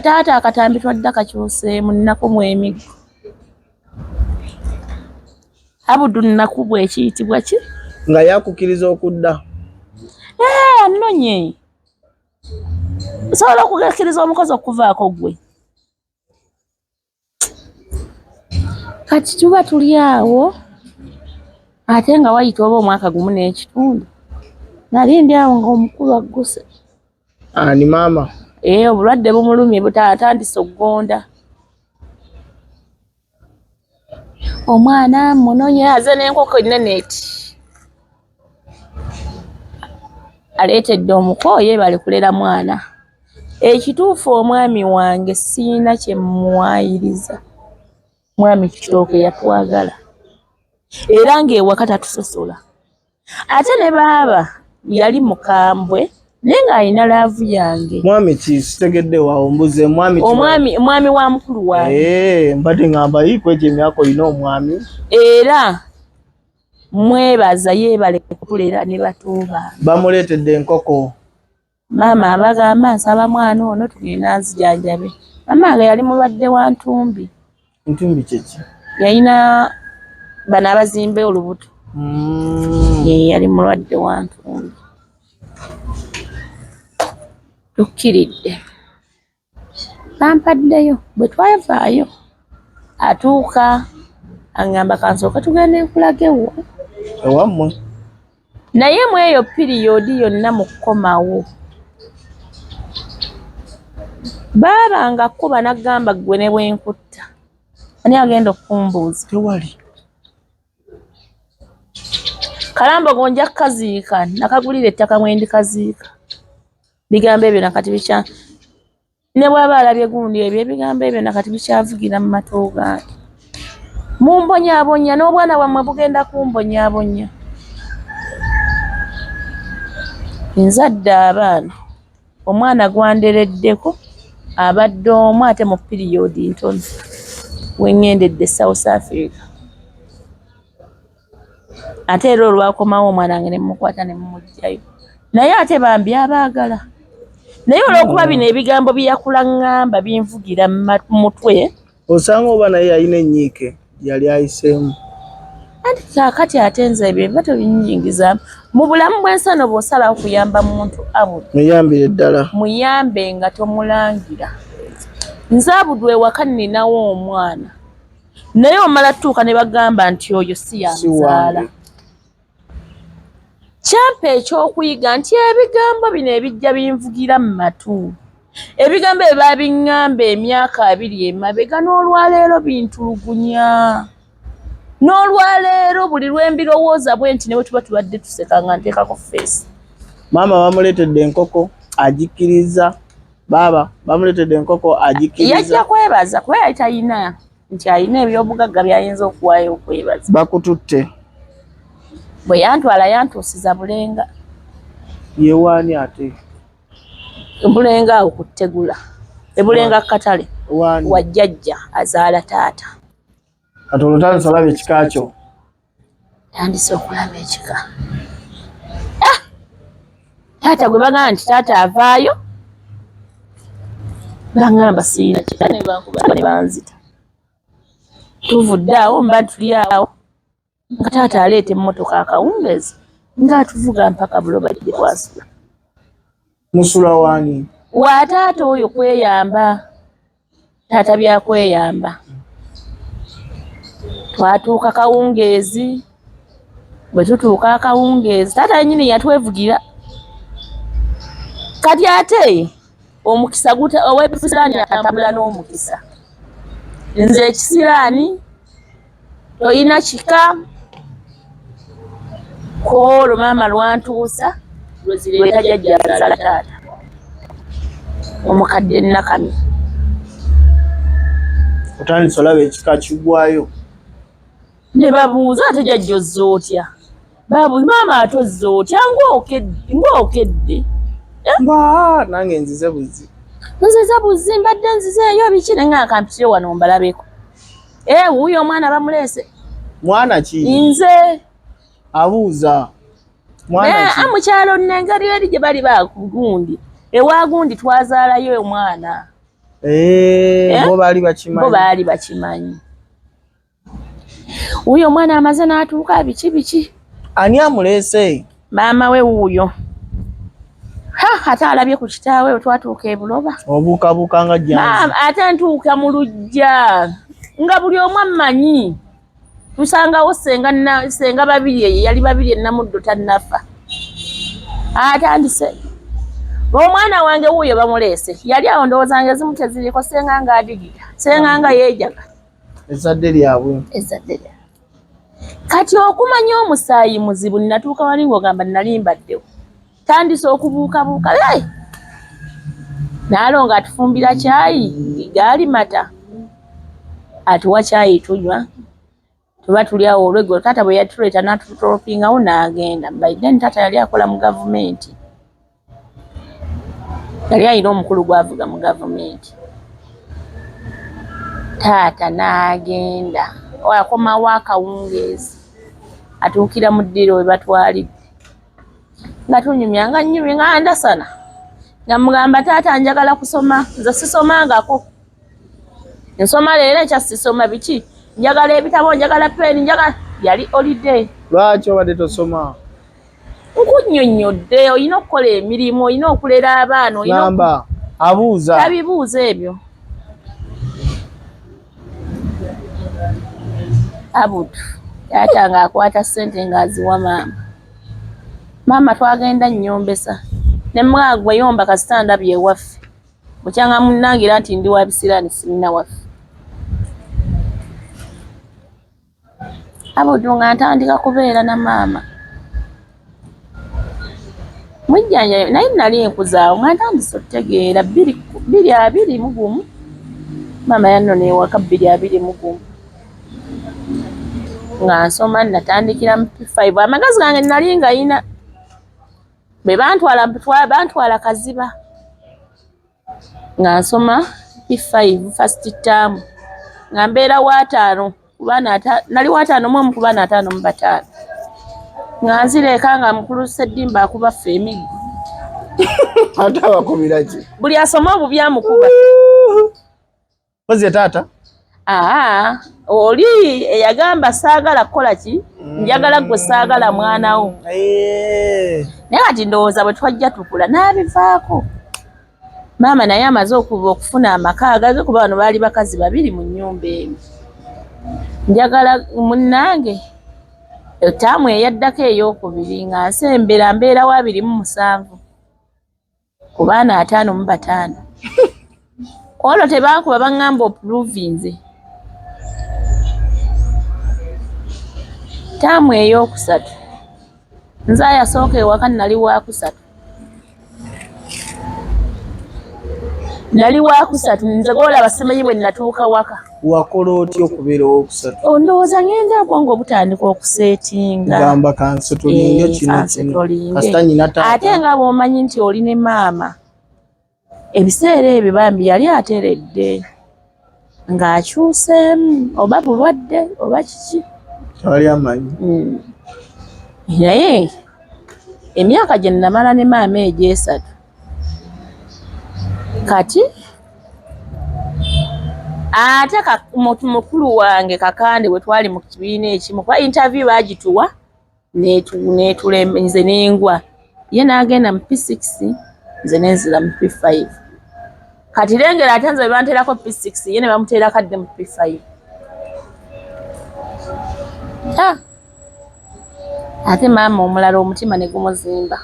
taata akatambi twadda kakyuseemu nnaku mu emiggo abudu nnaku bwe ekiyitibwa ki
nga yakukiriza okudda
annonye osobola okugakkiriza omukozi okuvaako gwe kati tuba tuli awo ate nga wayita oba omwaka gumu n'ekitundu nali ndi awo nga omukulu agguse
ani maama
obulwadde bumulumye butaatandise okugonda omwana munonye aze n'enkoko ennene eti aleetedde omukooye bali kulera mwana ekituufu omwami wange siina kye muwayiriza mwami kitooke yatwagala era ng'ewaka tatusosola ate ne baaba yali mukambwe naye ng'alina laavu yange
mwami ki sitegedde waawo mbuze
omwami wa mukulu wange
mbadde ngamba yiiko egyo emyaka olina omwami
era mwebaza yeebale kutulera ne batuuba
bamuleetedde enkoko
maama abagamba nsaba mwana ono tugenda nzijanjabe mamange yali mulwadde wa ntumbi
kyeki
yalina bano abazimba olubuto yali mulwadde wa ntumbi tukkiridde bampaddeyo bwe twavaayo atuuka aŋŋamba kansooka tugenda enkulaga
ewammwe
naye mu eyo piriyodi yonna mu kukomawo baabanga kkuba n'agamba ggwe ne bwenkutta ani agenda okumbuuza
tewali
kalambogo nja kukaziika nakagulira ettaka mwendi kaziika bigambo ebyo nakati bikya ne bw'aba alabye gundi ebyo ebigambo ebyo nakati bikyavugira mu matoo gange mumbonyaabonya n'obwana bwammwe bugenda kumbonyaabonya nzadde abaana omwana gwandereddeko abadde omu ate mu piriyodi ntono weŋŋendedde South Africa ate era olwakomawo omwana wange ne mmukwata ne mmugjayo naye ate bambi abaagala naye olw'okuba bino ebigambo byakula ŋŋamba binvugira mu mutwe
osanga oba naye yalina ennyiike yali ayiseemu
anti kaakati ate nze ebyo biba tobinyingiza mu bulamu bw'ensano bw'osalawo kuyamba muntu abudu
muyambire ddala
muyambe nga tomulangira nze abudu ewaka nninawo omwana naye omala tutuuka ne bagamba nti oyo si yanzaala kyampa ekyokuyiga nti ebigambo bino ebijja binvugira mu matu ebigambo ebyo babiŋŋamba emyaka 2 emabega n'olwaleero bintulugunya n'olwaleero buli lwe mbirowooza bwe nti ne bwe tuba tubadde tuseka nga nteekako feesi
maama bamuleetedde enkoko agikkiriza baaba bamuleetedde enkoko agikkiriza
yajja kwebaza kuba yali talina nti alina ebyobugagga byayinza okuwaayo okwebaza
bakututte
bwe yantwala yantuusiza bulenga
yewaani ate
bulenga awo ku ttegula ebulenga katale wajjajja azaala taata
kati olwo tandise olaba ekika kyo
tandise okulaba ekika taata gwe bagamba nti taata avaayo bangamba siina kika ne bankuba ne banzita tuvudde awo mba tuli awo nga taata aleeta emmotoka akawungeezi ng'atuvuga mpaka buloba gye twasula
musula waani
wa taata oyo kweyamba taata byakweyamba twatuuka kawungeezi bwe tutuuka akawungeezi taata yennyini yatwevugira kati ate omukisa ow'ebisiraani atambula n'omukisa nze ekisiraani toyina kika koolo maama lwantuusa lwe tajjajja azaala taata omukadde Nakami
otandise olaba ekika kigwayo
ne babuuza ate jjajja ozza otya babu maama atozza otya ng'okedde
nange nzize buzi
mbadde nzizeeyo biki ne nga kampitire wano mbalabeko wuuyo omwana bamuleese
mwana ki
nze
abuuza
mukyalo nengeri eri gye bali bagundi ewa gundi twazaalayo omwana
bo baali
bakimanyi wuuyo omwana amaze n'atuuka biki
ani amuleese
maama we wuuyo ate alabye ku kitaawe twatuuka e Buloba
obuukabuuka nga janzi
ate ntuuka mu luggya nga buli omu ammanyi tusangawo senga babiri yali babiri Namuddo tannafa atandise omwana wange wuuyo bamuleese yali awo ndowooza nga ezimu teziriko senga nga adigita senga nga yeejaga
ezadde lyabwe
kati okumanya omusaayi muzibu natuuka wali ng'ogamba nalimbaddewo tandise okubuukabuuka naalo nga atufumbira caayi gaali mata atuwa caayi tunywa tuba tulyawo olweggulo taata bwe yatuleeta n'atutolopingawo n'agenda baiden taata yali akola mu gavumenti yali alina omukulu gwavuga mu gavumenti taata n'agenda akomawo akawungeezi atuukira mu ddiro we batwalidde nga tunyumya nga nnyumye nga ndasana nga mugamba taata njagala kusoma nze sisomangako nsoma leero ekya sisoma biki njagala ebitabo njagala peeni njagala yali holiday
lwaki obadde tosoma
nkunnyonnyodde olina okukola emirimu olina okulera abaana
namba abuuza
tabibuuza ebyo Abudu taata ng'akwata ssente ng'aziwa maama twagenda Nyombesa ne mwagwe yomba kasitanda bye waffe bukyanga munnangira nti ndi wa bisiraani simina waffe Abudu nga ntandika kubeera na maama mwijjanja naye nali nkuzaawo nga ntandise okutegeera 2:21 maama yannona ewaka 2:21 nga nsoma natandikira mu P5 amagazi gange nali nga yina be bantwala Kaziba nga nsoma P5 first term nga mbeera wataano nali wataano mu ku baana 5 mu 5 nga nzireka nga mukulu Sseddimba akuba ffe emiggo
ate abakubira ki
buli asoma obu byamukuba
oze taata
oli eyagamba saagala kukola ki njagala gwe saagala mwana wo naye kati ndowooza bwe twajja tukula n'abivaako maama naye amaze okufuna amaka agage kuba bano baali bakazi 2 mu nnyumba emu njagala munnange etaamu eyaddako ey'okubiri nga nsembera mbeera wa 27 ku baana 5 mu 5 olwo tebankuba baŋŋamba opuruvinze taamu ey'okusatu nze yasooka ewaka nali wakusatu nze golaba simanyi bwe natuuka waka
wakola otya okubeera owokusatu
ndowooza ngenda bwongo obutandika okuseetinga
gamba kanse tolinge kino kasita nyina taata
ate nga bw'omanyi nti oli ne maama ebiseera ebyo bambi yali ateredde ng'akyuseemu oba bulwadde oba kiki
tewali amanyi
naye emyaka gye namala ne maama egy'esatu kati ate mukulu wange Kakande bwe twali mu kibiina ekimu kuba interview bagituwa nze n'engwa ye n'agenda mu P6 nze nenzira mu P5 kati lengera ate nze banteerako P6 ye ne bamuteera kadde mu P5 ate maama omulala omutima ne gumuzimba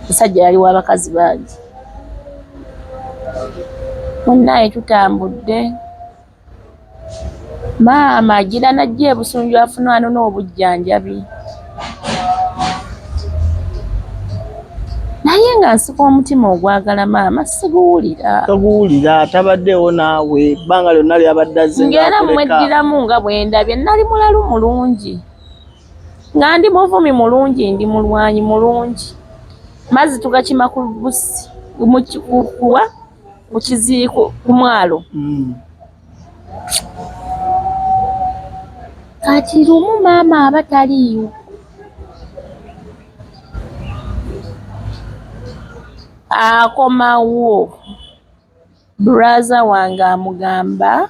musajja yali w'abakazi bangi munnaye tutambudde maama agira najja ebusunju afuna ano n'obujjanjabi naye nga nsika omutima ogwagala maama siguwulira.
Toguwulira tabaddewo naawe ebbanga lyonna lyabadde azze
ngera mmweddiramu nga bwe ndabye nali mulalu mulungi nga ndi muvumi mulungi ndi mulwanyi mulungi mazzi tugakima ku busi mukikuwa mu kiziiko ku mwalo. Kati lumu maama aba taliiwo. Akomawo brother wange amugamba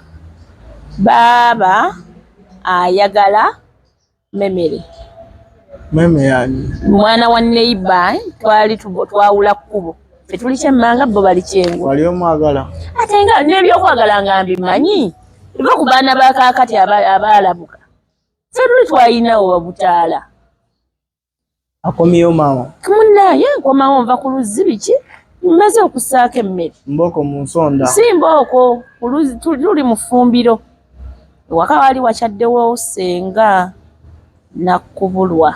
baaba ayagala memere.
Meme yani
Mwana wa neighbor twali twawula kkubo. Fetuli kyemmanga bo bali kyengo.
wali omwagala.
Ate nga n'ebyokwagala nga mbimanyi. Iva ku baana ba kaakati abaalabuka. Fetuli twalinawo babutaala.
Akomyewo maama.
Munnaye nkomawo nva ku luzzi biki? Mmaze okusaako emmere.
Mboko mu nsonda.
Si mbooko, tuli mu ffumbiro. Waka wali wakyaddewo senga Nakkubulwa.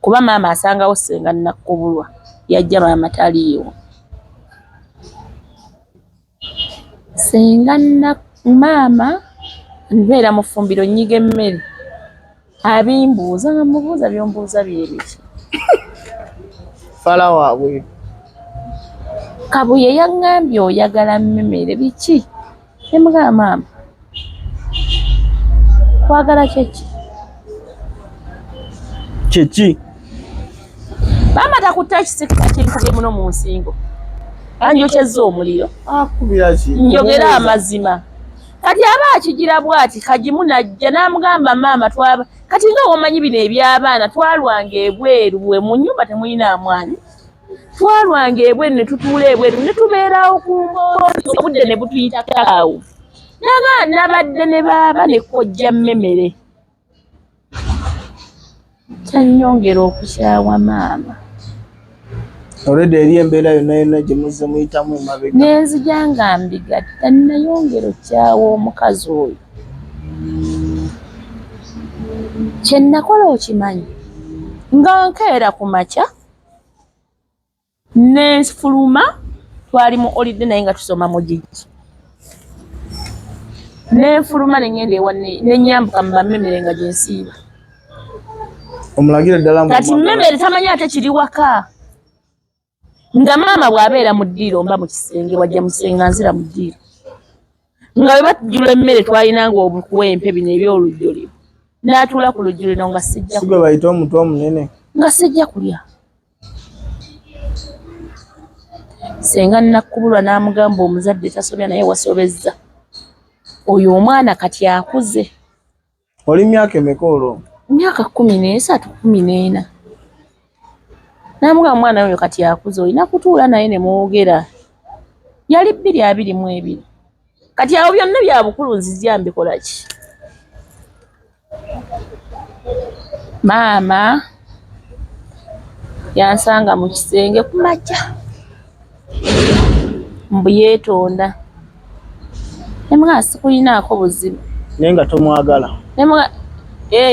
Kuba maama asangawo senga Nakkubulwa. Yajja maama taliiwo. Senga maama nbeera mu ffumbiro nnyiga emmere. Abimbuuza nga mubuuza byombuuza bye biki.
Fala waabwe.
Kabuye yaŋŋambye oyagala mmemere biki? Emugamba maama. Kwagala kyeki?
Kyeki?
Maama takutte ekisika kinkubye muno mu nsingo. Anjokyezza omuliro.
Akubira ki?
Njogera amazima. Kati aba akigira bw'ati kagimu najja n'amugamba maama twaba. Kati nga omanyi bino eby'abaana twalwanga ebweru bwe mu nnyumba temulina amwanyi. Twalwanga ebweru ne tutuula ebweru ne tubeerawo ku mboozi obudde ne butuyita kaawo. Nabadde ne baaba ne kojja mmemere. Kyannyongera okukyawa maama.
Already eri embeera yonna gye muzze muyitamu emabega.
Nenzija nga mbigatta nayongera okukyawa omukazi oyo. Kye nakola okimanyi nga nkeera ku makya nefuluma twali mu holiday naye nga tusoma mu gigi. Nefuluma nengenda ewa nenyambuka mu bamemere nga gyensiiba.
Omulagire ddala
kati mmemere tamanyi ate kiri waka. Nga maama bw'abeera mu ddiiro mba mu kisenge wajja musenga nzira mu ddiiro. Nga bwe batujjula emmere twalinanga obukuwempe bino ebyolujjolero. N'atuula ku lujjuliro lino nga sijja
kulya. Bayita omutwe omunene.
Nga sijja kulya. Senga Nakkubulwa n'amugamba omuzadde tasobya naye wasobezza. Oyo omwana kati akuze.
Oli myaka emeka olwo?
Myaka 13, 14. N'amugamba omwana oyo kati akuze olina kutuula naye ne mwogera. Yali 22. Kati awo byonna bya bukulu nzija mbikola ki? Maama yansanga mu kisenge ku makya. Mbu yeetonda. Nemwasi kuyinaako buzibu.
Naye nga tomwagala.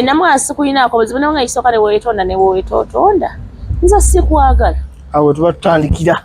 Namwasi kuyinaako buzibu naye nga isooka ne weetonda ne weetootonda. Nza sikwagala.
Awo tuba tutandikira.